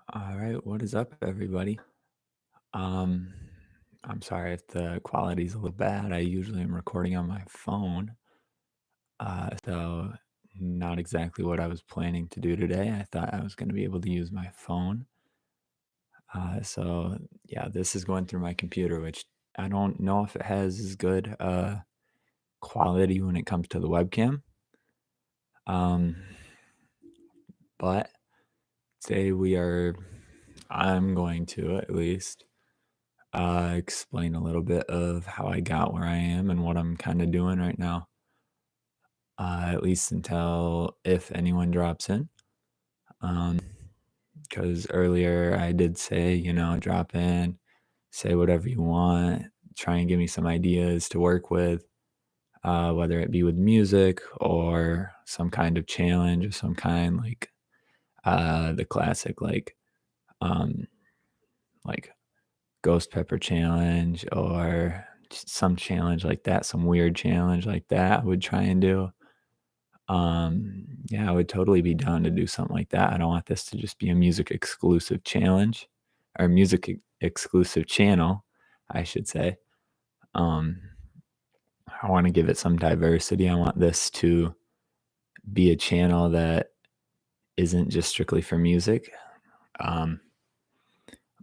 All right, what is up, everybody? Um, I'm sorry if the quality's a little bad. I usually am recording on my phone, so not exactly what I was planning to do today. I thought I was going to be able to use my phone. So yeah, this is going through my computer, which I don't know if it has as good quality when it comes to the webcam. Um, but today I'm going to at least explain a little bit of how I got where I am and what I'm kind of doing right now, at least until if anyone drops in. Because earlier I did say, drop in, say whatever you want, try and give me some ideas to work with, whether it be with music or some kind of challenge of some kind, like the classic, um, like ghost pepper challenge or some challenge like that, some weird challenge like that I would try and do. Yeah, I would totally be down to do something like that. I don't want this to just be a music exclusive challenge or exclusive channel, I should say. Um, I want to give it some diversity. I want this to be a channel that isn't just strictly for music. Um,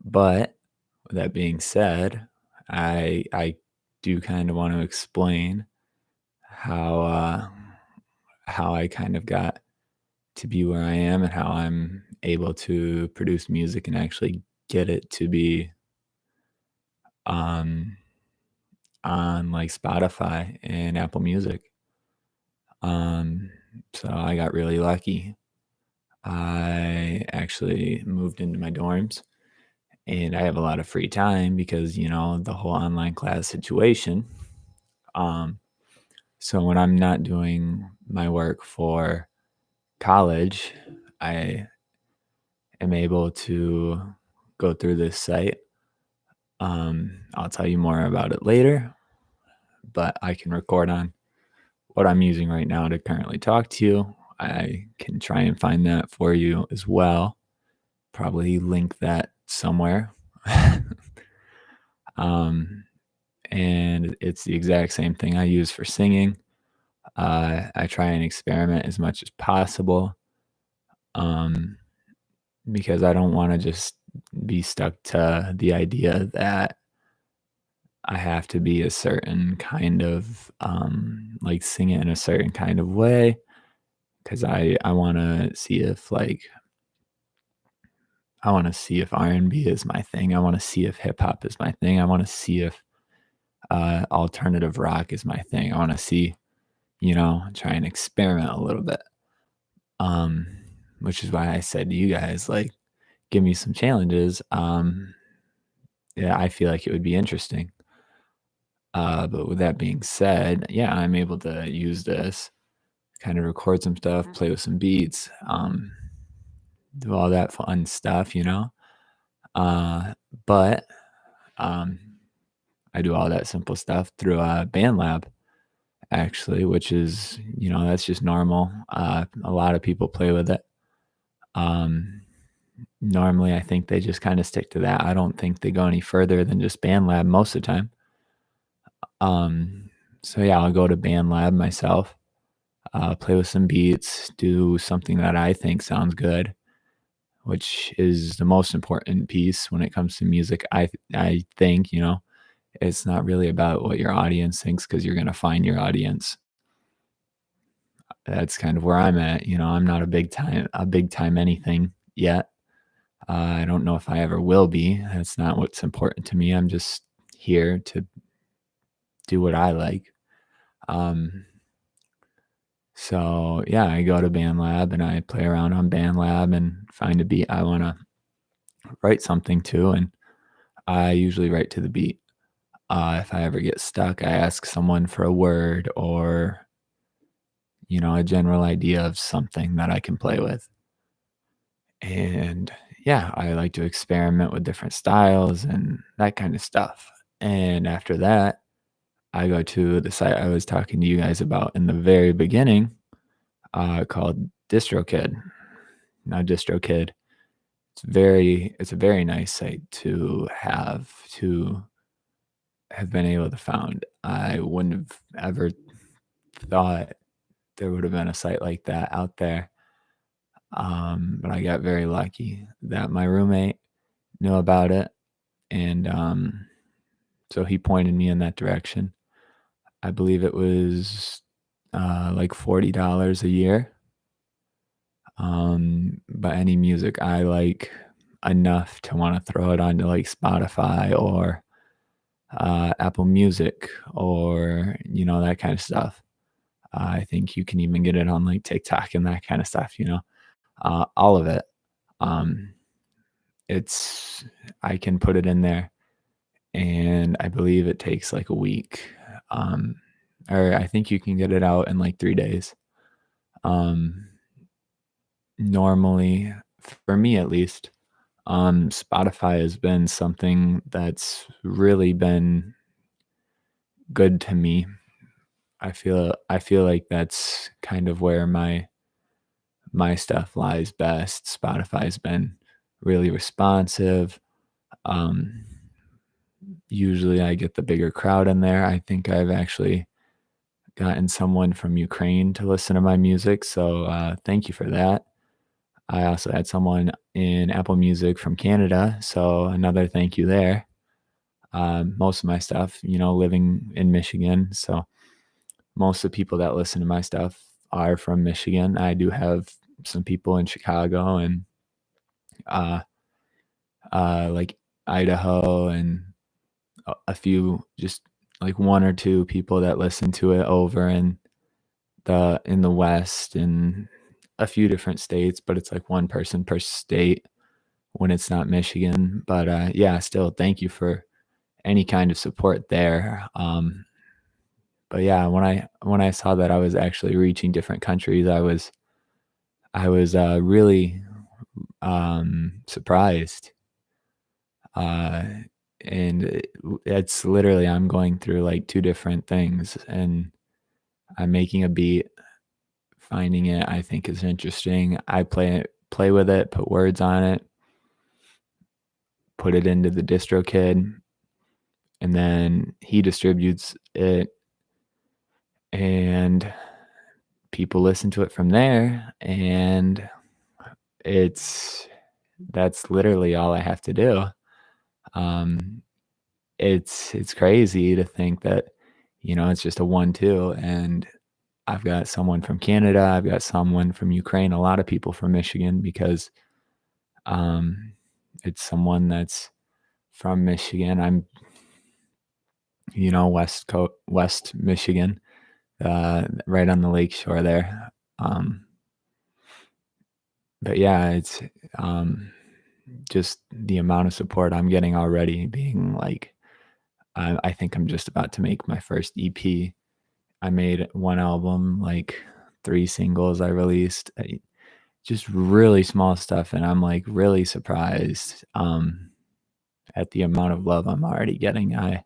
but with that being said, I do kind of want to explain how how I kind of got to be where I am and how I'm able to produce music and actually get it to be um, on like Spotify and Apple Music. Um, so I got really lucky. I actually moved into my dorms and I have a lot of free time because, the whole online class situation. Um, so when I'm not doing my work for college, I am able to go through this site. I'll tell you more about it later, but I can record on what I'm using right now to currently talk to you. I can try and find that for you as well. Probably link that somewhere. um, and it's the exact same thing I use for singing. I try and experiment as much as possible um, because I don't want to just be stuck to the idea that I have to be a certain kind of like sing it in a certain kind of way because I want to see if I want to see if R&B is my thing. I want to see if hip hop is my thing. I want to see if alternative rock is my thing. I want to see, try and experiment a little bit. Um, which is why I said to you guys, like, give me some challenges. Yeah, I feel like it would be interesting. But with that being said, yeah, I'm able to use this, kind of record some stuff, play with some beats, do all that fun stuff. Uh, but um, I do all that simple stuff through BandLab, actually, which is, that's just normal. A lot of people play with it. Um, Normally, I think they just kind of stick to that. I don't think they go any further than just BandLab most of the time. Um, so yeah, I'll go to BandLab myself, play with some beats, do something that I think sounds good, which is the most important piece when it comes to music. I think it's not really about what your audience thinks because you're gonna find your audience. That's kind of where I'm at. I'm not a big time anything yet. I don't know if I ever will be. That's not what's important to me. I'm just here to do what I like. Um, so yeah, I go to BandLab and I play around on BandLab and find a beat I want to write something to, and I usually write to the beat. If I ever get stuck, I ask someone for a word or a general idea of something that I can play with. And yeah, I like to experiment with different styles and that kind of stuff. And after that, I go to the site I was talking to you guys about in the very beginning, called DistroKid. Now, DistroKid, it's a very nice site to have been able to found. I wouldn't have ever thought there would have been a site like that out there. But I got very lucky that my roommate knew about it, and so he pointed me in that direction. I believe it was like $40 a year. But any music I like enough to want to throw it onto like Spotify or Apple Music or that kind of stuff. I think you can even get it on like TikTok and that kind of stuff. All of it. Um, it's I can put it in there, and I believe it takes like a week. Um, or I think you can get it out in like 3 days. Um, Normally, for me at least, Spotify has been something that's really been good to me. I feel like that's kind of where my stuff lies best. Spotify's been really responsive. Um, Usually I get the bigger crowd in there. I think I've actually gotten someone from Ukraine to listen to my music, so thank you for that. I also had someone in Apple Music from Canada, so another thank you there. Most of my stuff, living in Michigan, so most of the people that listen to my stuff are from Michigan. I do have some people in Chicago and uh, like Idaho, and a few, just like one or two people that listen to it over in the West, and a few different states, but it's like one person per state when it's not Michigan. But yeah, still thank you for any kind of support there. But yeah, when I saw that I was actually reaching different countries, I was really surprised. Uh, and it's literally I'm going through like two different things, and I'm making a beat, finding it I think is interesting. I play with it, put words on it, put it into the DistroKid, and then he distributes it, and people listen to it from there, and it's that's literally all I have to do. Um, it's crazy to think that, it's just a 1-2, and I've got someone from Canada, I've got someone from Ukraine, a lot of people from Michigan because, um, it's someone that's from Michigan. I'm, West Michigan, right on the lake shore there. But yeah, it's, um, just the amount of support I'm getting already being like, I think I'm just about to make my first EP. I made one album, like 3 singles I released, just really small stuff, and I'm, like, really surprised, at the amount of love I'm already getting. I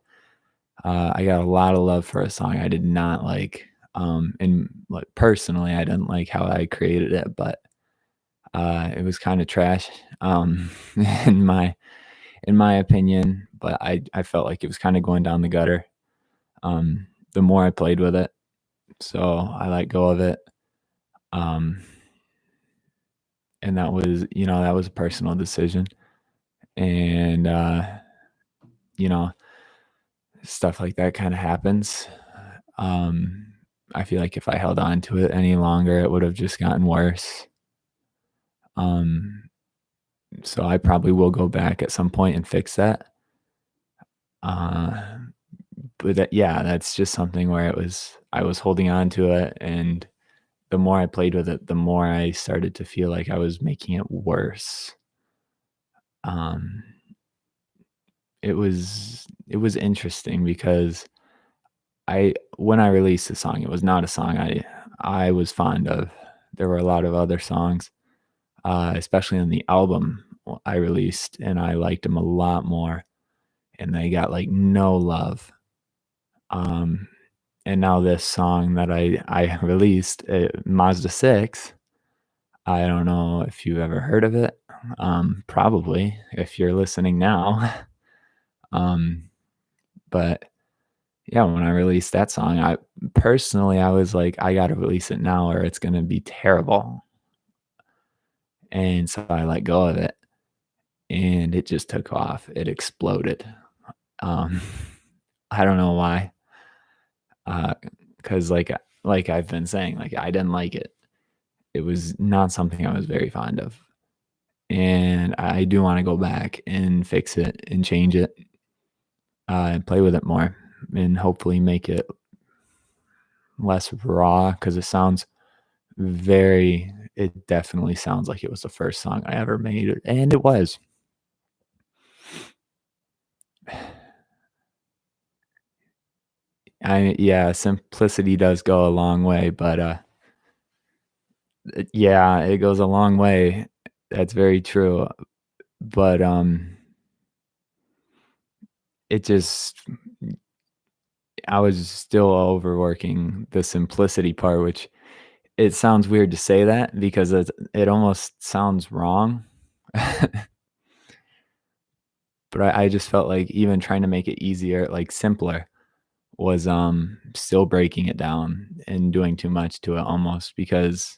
got a lot of love for a song I did not like, and, like, personally, I didn't like how I created it, but, it was kinda trash, in my opinion, but I felt like it was kinda going down the gutter, the more I played with it, so I let go of it. Um, and that was a personal decision. And, you know, stuff like that kind of happens. Um, I feel like if I held on to it any longer, it would have just gotten worse. Um, so I probably will go back at some point and fix that. Uh, but yeah, that's just something where I was holding on to it, and the more I played with it, the more I started to feel like I was making it worse. Um, it was interesting because when I released the song, it was not a song I was fond of. There were a lot of other songs, especially on the album I released, and I liked them a lot more, and they got like no love. Um, and now this song that I released, Mazda 6, I don't know if you've ever heard of it. Probably if you're listening now. Um, but yeah, when I released that song, I personally I was like, I gotta release it now or it's gonna be terrible. And so I let go of it and it just took off. It exploded. Um, I don't know why. Cause like I've been saying, like I didn't like it. It was not something I was very fond of. And I do want to go back and fix it and change it, and play with it more and hopefully make it less raw because it definitely sounds like it was the first song I ever made, and it was. Yeah, simplicity does go a long way, but, yeah, it goes a long way. That's very true, but, it just I was still overworking the simplicity part, which it sounds weird to say that because it almost sounds wrong. But I just felt like even trying to make it easier, like simpler, was, still breaking it down and doing too much to it almost because,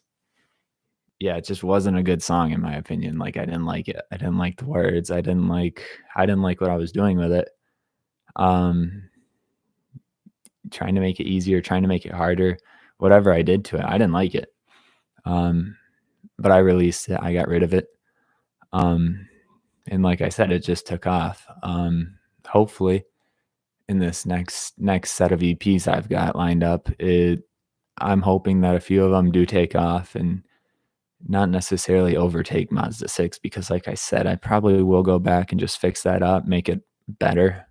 yeah, it just wasn't a good song in my opinion. Like, I didn't like it. I didn't like the words. I didn't like what I was doing with it. Um, Trying to make it easier, trying to make it harder, whatever I did to it, I didn't like it. Um, but I released it. I got rid of it. Um, and like I said, it just took off. Hopefully in this next set of EPs I've got lined up, I'm hoping that a few of them do take off and not necessarily overtake Mazda 6 because like I said, I probably will go back and just fix that up, make it better.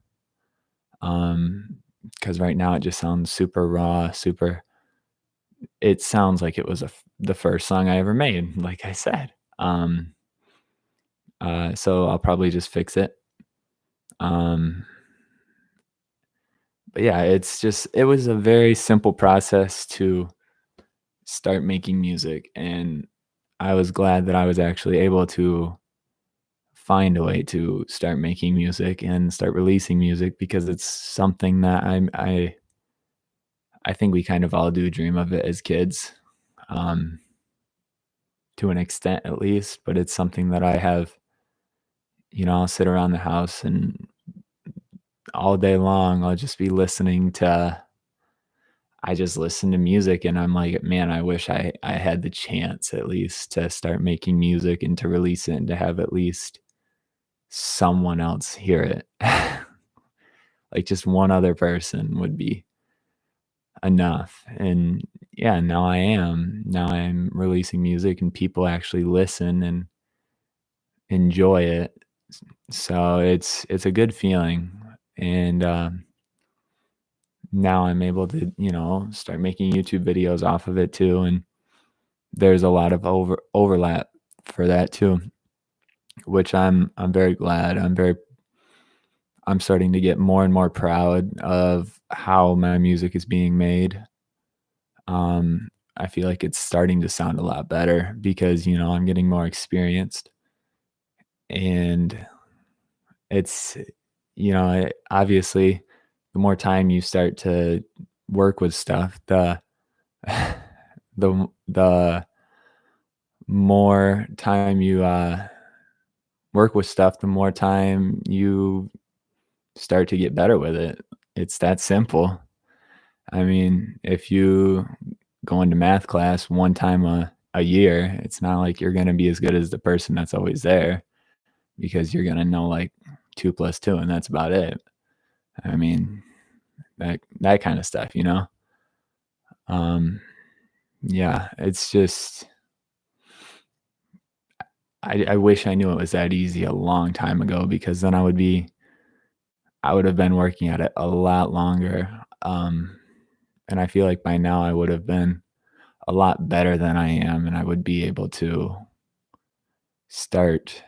Because right now it just sounds super raw, super it sounds like it was the first song I ever made, like I said. So I'll probably just fix it. Um, but yeah, it was a very simple process to start making music, and I was glad that I was actually able to find a way to start making music and start releasing music because it's something that I think we kind of all do dream of it as kids, um, to an extent at least, but it's something that I have, I'll sit around the house and all day long I'll just be listening to I just listen to music and I'm like, man, I wish I had the chance at least to start making music and to release it and to have at least someone else hear it. Like just one other person would be enough. And yeah, now I am. Now I'm releasing music and people actually listen and enjoy it. So it's a good feeling. And now I'm able to, start making YouTube videos off of it too. And there's a lot of overlap for that too, which I'm very glad. I'm starting to get more and more proud of how my music is being made. I feel like it's starting to sound a lot better because, I'm getting more experienced and it's, obviously the more time you start to work with stuff, the more time you work with stuff, the more time you start to get better with it. It's that simple. I mean, if you go into math class one time a year, it's not like you're going to be as good as the person that's always there because you're going to know like 2 plus 2 and that's about it. I mean, that kind of stuff, you know? Um, yeah, it's just I wish I knew it was that easy a long time ago because then I would have been working at it a lot longer. And I feel like by now I would have been a lot better than I am, and I would be able to start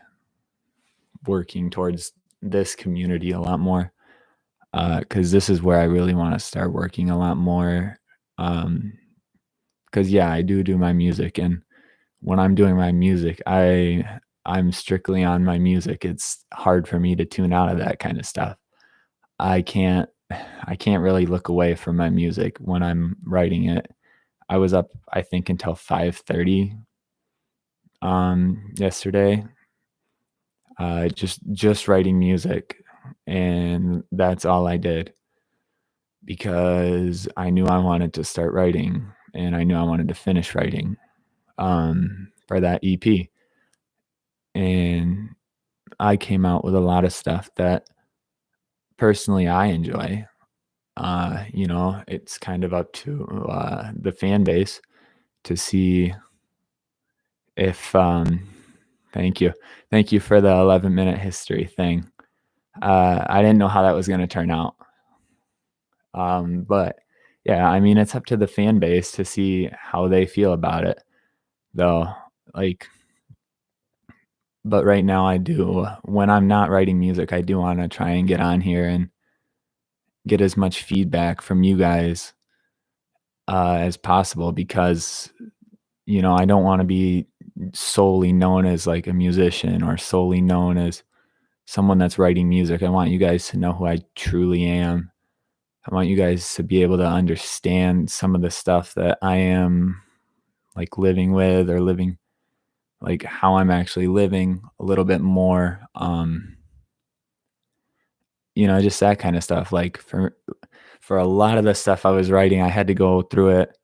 working towards this community a lot more. Because this is where I really want to start working a lot more. Because yeah, I do my music, and when I'm doing my music, I'm strictly on my music. It's hard for me to tune out of that kind of stuff. I can't I can't really look away from my music when I'm writing it. I was up, I think, until 5:30 yesterday, just writing music, and that's all I did because I knew I wanted to start writing, and I knew I wanted to finish writing for that EP. And I came out with a lot of stuff that personally I enjoy. It's kind of up to the fan base to see if thank you. Thank you for the 11-minute history thing. I didn't know how that was gonna turn out. But yeah, I mean, it's up to the fan base to see how they feel about it, though. Like, but right now I do when I'm not writing music, I do wanna try and get on here and get as much feedback from you guys, as possible because, I don't wanna be solely known as, like, a musician or solely known as someone that's writing music. I want you guys to know who I truly am. I want you guys to be able to understand some of the stuff that I am, like, living with or living like, how I'm actually living a little bit more, just that kinda stuff. Like, for a lot of the stuff I was writing, I had to go through it,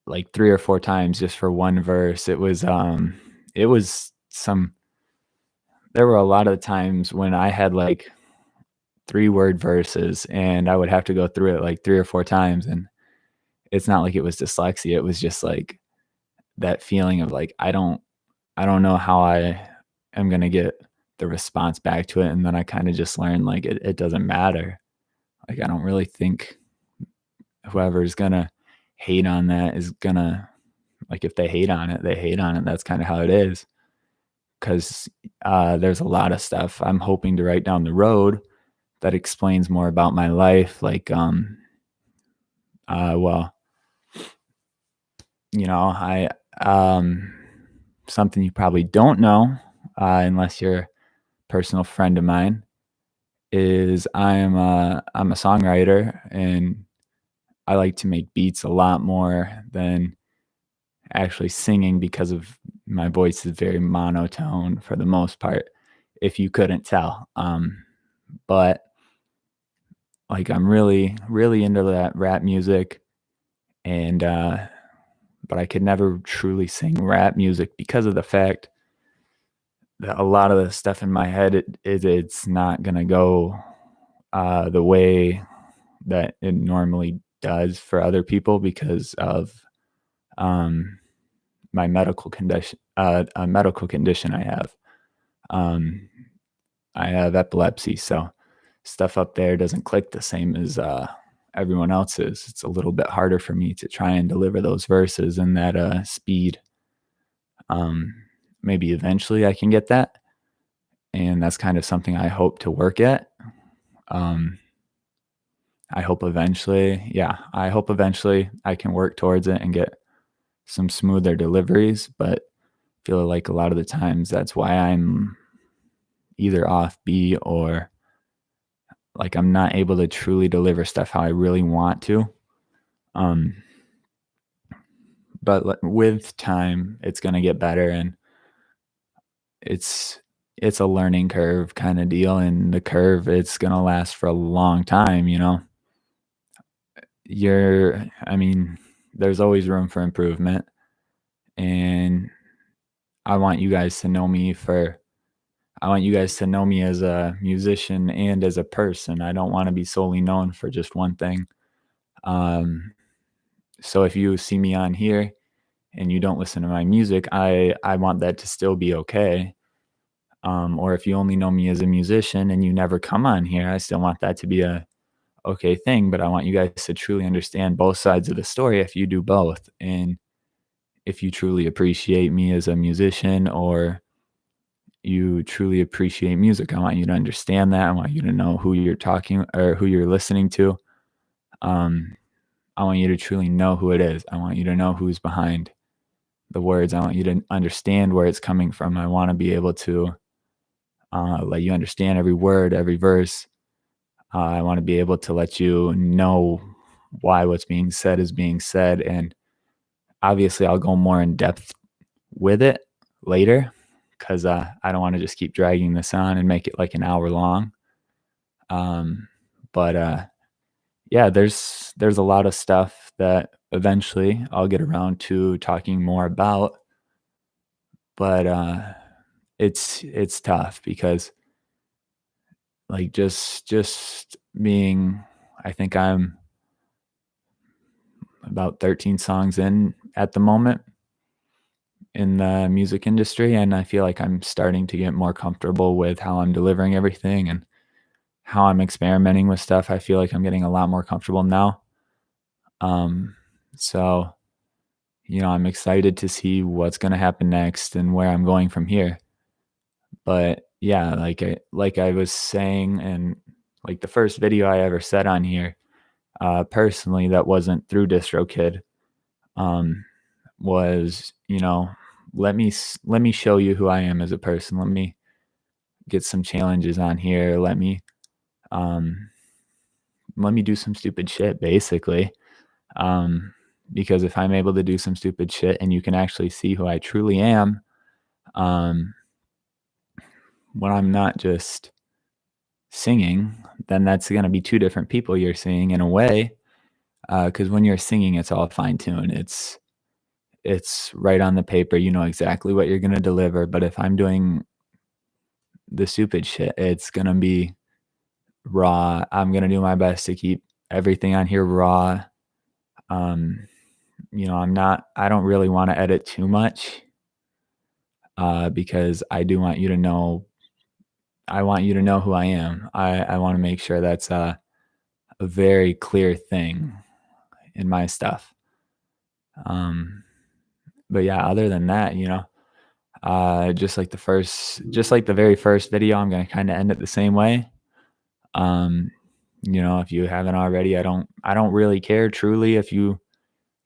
like, 3 or 4 times just for 1 verse. It was some there were a lot of times when I had, like, 3-word verses, and I would have to go through it, like, 3 or 4 times, and it's not like it was dyslexia, it was just, like, that feeling of, like, I don't know how I am gonna get the response back to it, and then I kinda just learned, like, it doesn't matter. Like, I don't really think whoever's gonna hate on that is gonna like, if they hate on it, they hate on it, that's kinda how it is. 'Cause, there's a lot of stuff I'm hoping to write down the road that explains more about my life, like, well, I something you probably don't know, unless you're a personal friend of mine, is I'm a songwriter, and I like to make beats a lot more than actually singing because of my voice is very monotone for the most part, if you couldn't tell. But like I'm really, really into that rap music and but I could never truly sing rap music because of the fact that a lot of the stuff in my head it's not gonna go the way that it normally does for other people because of um my medical condition I have. Um, I have epilepsy, so stuff up there doesn't click the same as everyone else's. It's a little bit harder for me to try and deliver those verses in that speed. Um, Maybe eventually I can get that, and that's kind of something I hope to work at. Um, I hope eventually I can work towards it and get some smoother deliveries, but feel like a lot of the times that's why I'm either off beat or like I'm not able to truly deliver stuff how I really want to. Um, but with time, it's gonna get better, and it's it's a learning curve kind of deal, and the curve it's gonna last for a long time. I mean, there's always room for improvement, and I want you guys to know me for I want you guys to know me as a musician and as a person. I don't want to be solely known for just one thing. Um, so if you see me on here and you don't listen to my music, I want that to still be okay. Or if you only know me as a musician and you never come on here, I still want that to be a okay thing. But I want you guys to truly understand both sides of the story if you do both. And if you truly appreciate me as a musician or you truly appreciate music. I want you to understand that. I want you to know who you're talking or who you're listening to. Um, I want you to truly know who it is. I want you to know who's behind the words. I want you to understand where it's coming from. I want to be able to let you understand every word, every verse. I want to be able to let you know why what's being said is being said. And obviously, I'll go more in depth with it later because I don't want to just keep dragging this on and make it like an hour long. Um, but yeah, there's a lot of stuff that eventually I'll get around to talking more about. But it's tough because like just being, I think I'm about 13 songs in at the moment in the music industry, and I feel like I'm starting to get more comfortable with how I'm delivering everything and how I'm experimenting with stuff. I feel like I'm getting a lot more comfortable now. Um, so I'm excited to see what's going to happen next and where I'm going from here. But yeah, like I was saying, and like the first video I ever said on here, personally, that wasn't through DistroKid, um, was let me show you who I am as a person. Let me get some challenges on here. Um, let me do some stupid shit, basically. Um, because if I'm able to do some stupid shit and you can actually see who I truly am, um, when I'm not just singing, then that's going to be two different people you're seeing in a way. Because when you're singing, it's all fine tuned. It's right on the paper. You know exactly what you're going to deliver. But if I'm doing the stupid shit, it's going to be raw. I'm going to do my best to keep everything on here raw. Um, I don't really want to edit too much because I do want you to know, I want you to know who I am. I want to make sure that's a very clear thing in my stuff. Um, but yeah, other than that, just like the very first video, I'm gonna kind of end it the same way. Um, if you haven't already, I don't really care truly if you,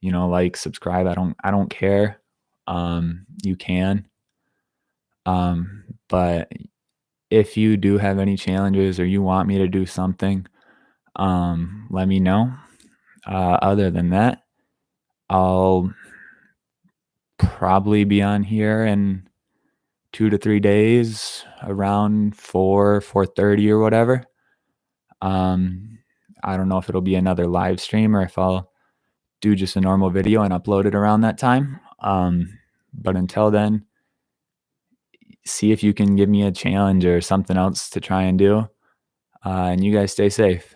like, subscribe. I don't care. You can. But if you do have any challenges or you want me to do something, let me know. Other than that, I'll probably be on here in 2 to 3 days around 4:30 or whatever. Um, I don't know if it'll be another live stream or if I'll do just a normal video and upload it around that time. But until then, see if you can give me a challenge or something else to try and do. And you guys stay safe.